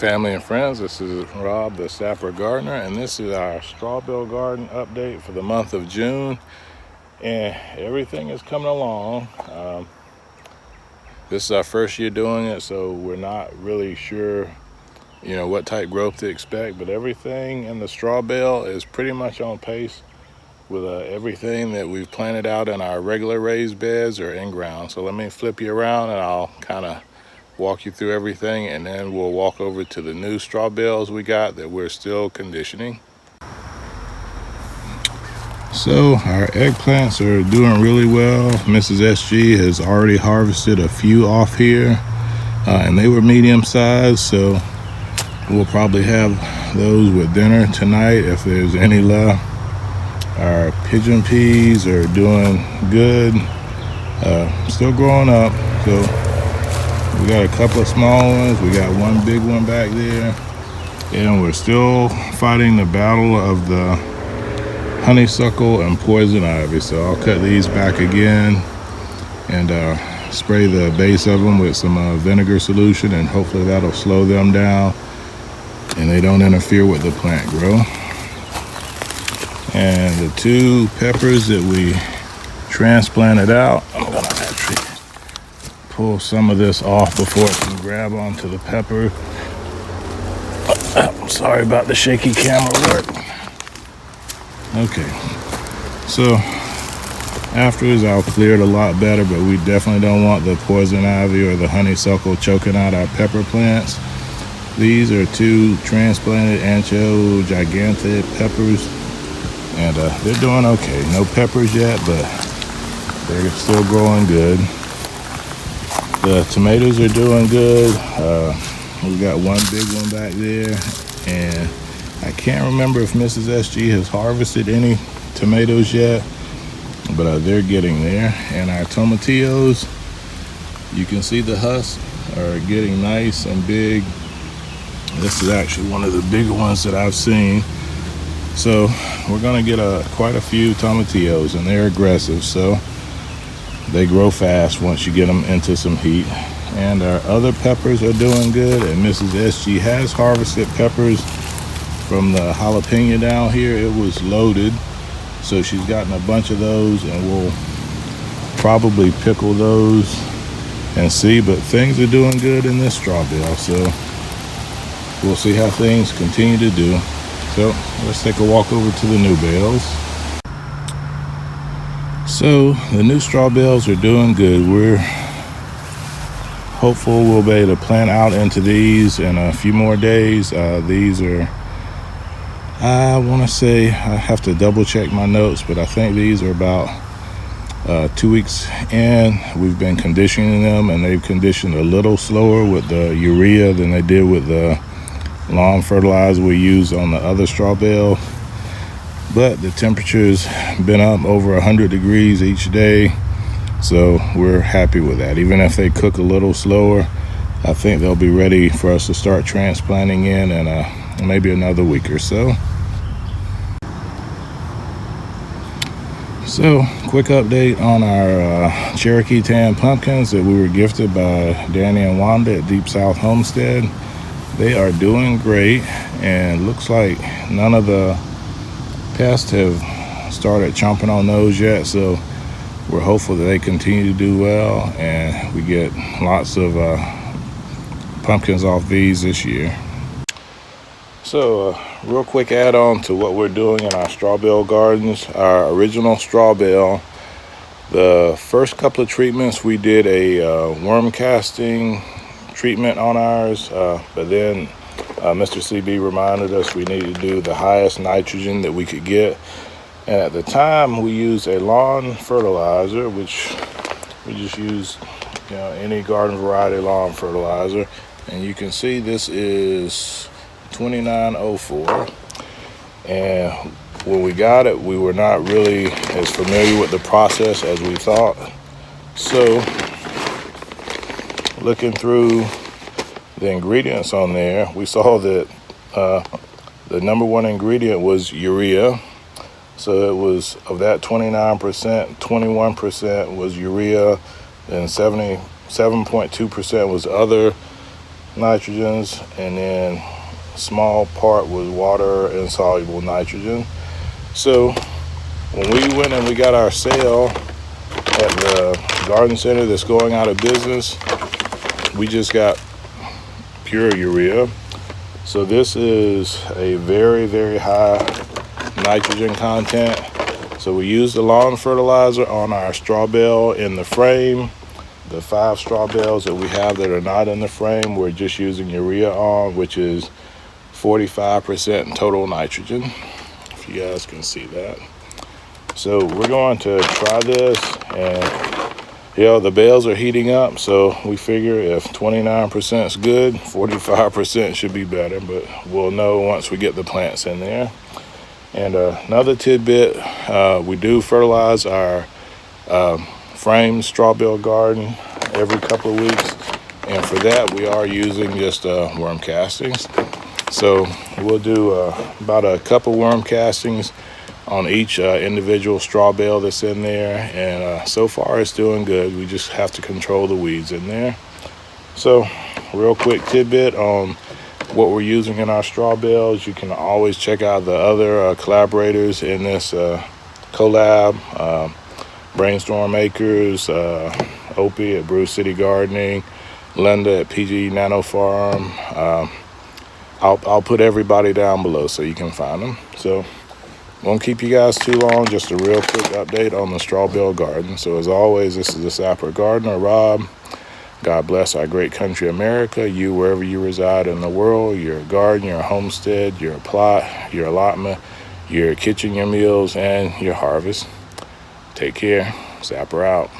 family and friends. This is Rob, the Sapper Gardener, and this is our straw bale garden update for the month of June. And everything is coming along. This is our first year doing it, so we're not really sure, what type growth to expect. But everything in the straw bale is pretty much on pace with everything that we've planted out in our regular raised beds or in ground. So let me flip you around, and I'll kind of walk you through everything, and then we'll walk over to the new straw bales we got that we're still conditioning. So our eggplants are doing really well. Mrs. SG has already harvested a few off here, and they were medium sized, so we'll probably have those with dinner tonight if there's any left. Our pigeon peas are doing good, still growing up, so we got a couple of small ones. We got one big one back there. And we're still fighting the battle of the honeysuckle and poison ivy. So I'll cut these back again and spray the base of them with some vinegar solution, and hopefully that'll slow them down and they don't interfere with the plant growth. And the two peppers that we transplanted out, I'm gonna actually pull some of this off before it can grab onto the pepper. I'm sorry about the shaky camera work. Okay, so afterwards I'll clear it a lot better, but we definitely don't want the poison ivy or the honeysuckle choking out our pepper plants. These are two transplanted Ancho Gigante peppers, and they're doing okay. No peppers yet, but they're still growing good. The tomatoes are doing good. We got one big one back there, and I can't remember if Mrs. SG has harvested any tomatoes yet, but they're getting there. And our tomatillos, you can see the husks are getting nice and big. This is actually one of the bigger ones that I've seen. So we're gonna get quite a few tomatillos, and they're aggressive, so they grow fast once you get them into some heat. And our other peppers are doing good, and Mrs. SG has harvested peppers from the jalapeno down here. It was loaded, so she's gotten a bunch of those, and we'll probably pickle those and see. But things are doing good in this straw bale, so we'll see how things continue to do. So let's take a walk over to the new bales. So the new straw bales are doing good. We're hopeful we'll be able to plant out into these in a few more days. These are, I want to say, I have to double check my notes, but I think these are about 2 weeks in. We've been conditioning them, and they've conditioned a little slower with the urea than they did with the lawn fertilizer we used on the other straw bale. But the temperature's been up over 100 degrees each day, so we're happy with that. Even if they cook a little slower, I think they'll be ready for us to start transplanting in maybe another week or so. So, quick update on our Cherokee Tan pumpkins that we were gifted by Danny and Wanda at Deep South Homestead. They are doing great, and looks like none of the pests have started chomping on those yet, so we're hopeful that they continue to do well and we get lots of pumpkins off these this year. So real quick add-on to what we're doing in our straw bale gardens. Our original straw bale, the first couple of treatments we did a worm casting treatment on ours, but then Mr. CB reminded us we needed to do the highest nitrogen that we could get. And at the time we used a lawn fertilizer, which we just used any garden variety lawn fertilizer, and you can see this is 2904. And when we got it, we were not really as familiar with the process as we thought. So looking through the ingredients on there, we saw that the number one ingredient was urea. So it was, of that 29%, 21% was urea, and 77.2% was other nitrogens, and then a small part was water insoluble nitrogen. So when we went and we got our sale at the garden center that's going out of business, we just got pure urea. So this is a very, very high nitrogen content. So we used the lawn fertilizer on our straw bale in the frame. The 5 straw bales that we have that are not in the frame, we're just using urea on, which is 45% total nitrogen, if you guys can see that. So we're going to try this, and the bales are heating up, so we figure if 29% is good, 45% should be better, but we'll know once we get the plants in there. And another tidbit, we do fertilize our frame straw bale garden every couple of weeks, and for that we are using just worm castings. So we'll do about a couple worm castings on each individual straw bale that's in there, and so far it's doing good. We just have to control the weeds in there. So real quick tidbit on what we're using in our straw bales. You can always check out the other collaborators in this collab. Brainstorm Acres, Opie at Brew City Gardening, Linda at PG Nano Farm. I'll put everybody down below so you can find them. So won't keep you guys too long, just a real quick update on the straw bale garden. So as always, this is the Sapper Gardener, Rob. God bless our great country, America. You, wherever you reside in the world, your garden, your homestead, your plot, your allotment, your kitchen, your meals, and your harvest. Take care. Sapper out.